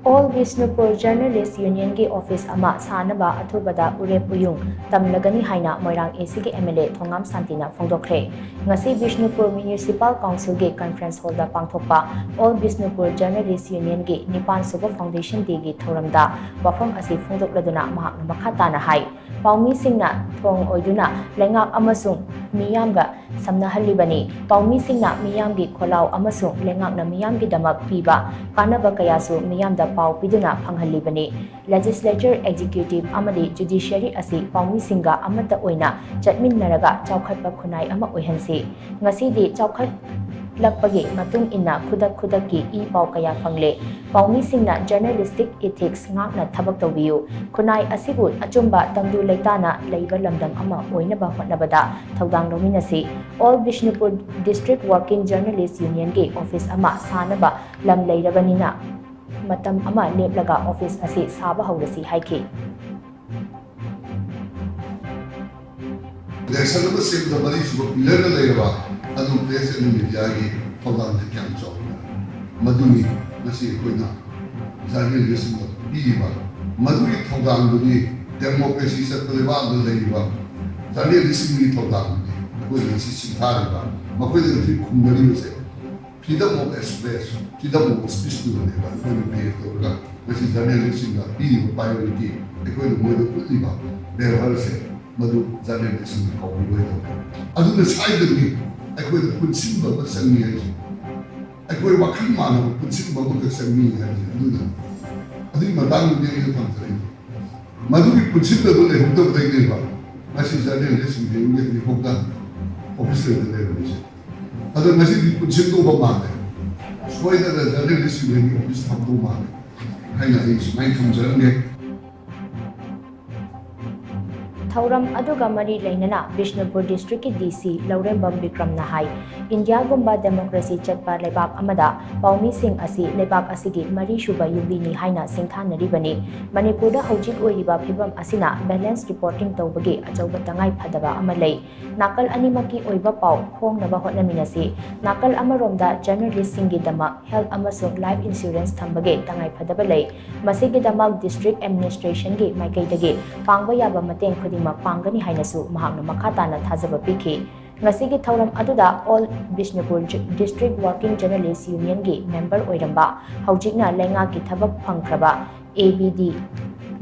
All Bishnupur Journalists Union ki office ama Sanaba athubada Urep Uyung Tamlagani haina Moirang AC ki MLA Thongam Shanti na phongdokhre. Ngasi Bishnupur Municipal Council ki conference hall da pangthokpa All Bishnupur Journalists Union ki Nipan Suba Foundation Day ki thoramda wafam asi phongdokladuna mahakna makhatana hai. Paumi singna thong oiduna lengak amasung miyamga samnahalibani. Paumi singna miyamgi kholau amasung lengak na miyamgi damak piba kanaba kayasu miyamda pau piduna phanghalibani. Legislature, Executive amadi Judiciary asi paumi singa amata oina chatminnaraga chaukhatpa khunai ama oihansi. Ngasidi chaukhat lakpagi matung inna khudak ki I pau kaya phangle. Paumi singna journalistic ethics ngakna thabak tawbiyu. Khunai asibu achumba tangdu leitana leiba lamdam ama oinaba hotnabada thaudang lominasi. All Bishnupur District Working Journalists Union ki office ama Sanaba lam leirabanina matam ama leplaga office asi saba hawrasi haiki. Sanaba save the money for pillar leiraba adu place and media ki thawdang the kyam chaw madumi masi koina journalism biba maduri thawdang duni democracy sa taliban leiba journalism ni thawdang ko ni si thariba makoi ni khumari se freedom of expression freedom of speech to the ko ni be to ga masi journalism na biba priority ko ni mo do liba there was madu journalism ko bi do adu the side ni ko ni kunsin ba sanni ai ko wakil mana kunsin ba ko sanni ai adu madang ni ni tamtare madu bi kunsin da dole hukto dai ne ba masi journalism de ni hukta officer de level adu masi bi kunsin do ba ma soy da journalism ni office thamdo ma haina is mai thumjar ne Thauram aduga mari lainana Bishnupur District ki DC Laurembam Bikram Nahai India gumba democracy chatpa lebak amada Paumi Singh asi lebak asigi mari shuba yubini haina singthanaribani Manipur da hojik oiriba phibam asina balance reporting tawbagi achauba tangai phadaba amalei nakal animaki oiba pau phongnaba hotnaminasi nakal amaromda journalist singi dama health amasung life insurance thambage tangai phadaba lei masigi dama district administration gi maikaidagi pangba yaba mateng khudi pangani hainasu mahakna makhatana thajaba piki ngasigi thauram aduda All Bishnupur District Working Journalists Union gi member oiramba haujikna lenga ki thabak phangkraba ABD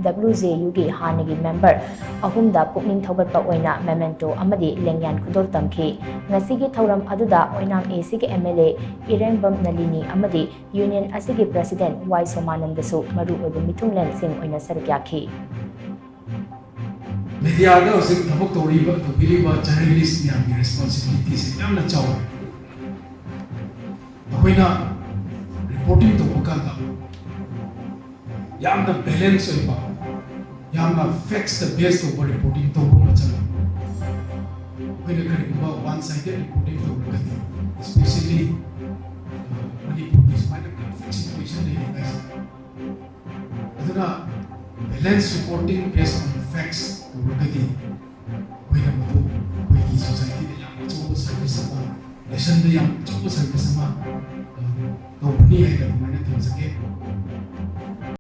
WJU gi hanagi member ahumda pukning thogatpa oina memento amadi lengyan khudol tamki ngasigi thauram aduda Moirang AC gi MLA Irembam Nalini amadi union asigi president Y Somanandasu maru oibu mithunglen sing oina saryakhi media ga usik thabak toriba to biliba journalist ni ami responsibility se yamna chawa ahoina reporting to bukanda yamna balance oiba yamna facts the based over reporting to bukanda chala ahoina kariba one sided reporting to bukanda especially Manipuri is quite a conflict situation in guys aduna balance reporting based on facts Urugati, we have to we society the young job service sama, lesson the young job service sama, company hai the mana things again.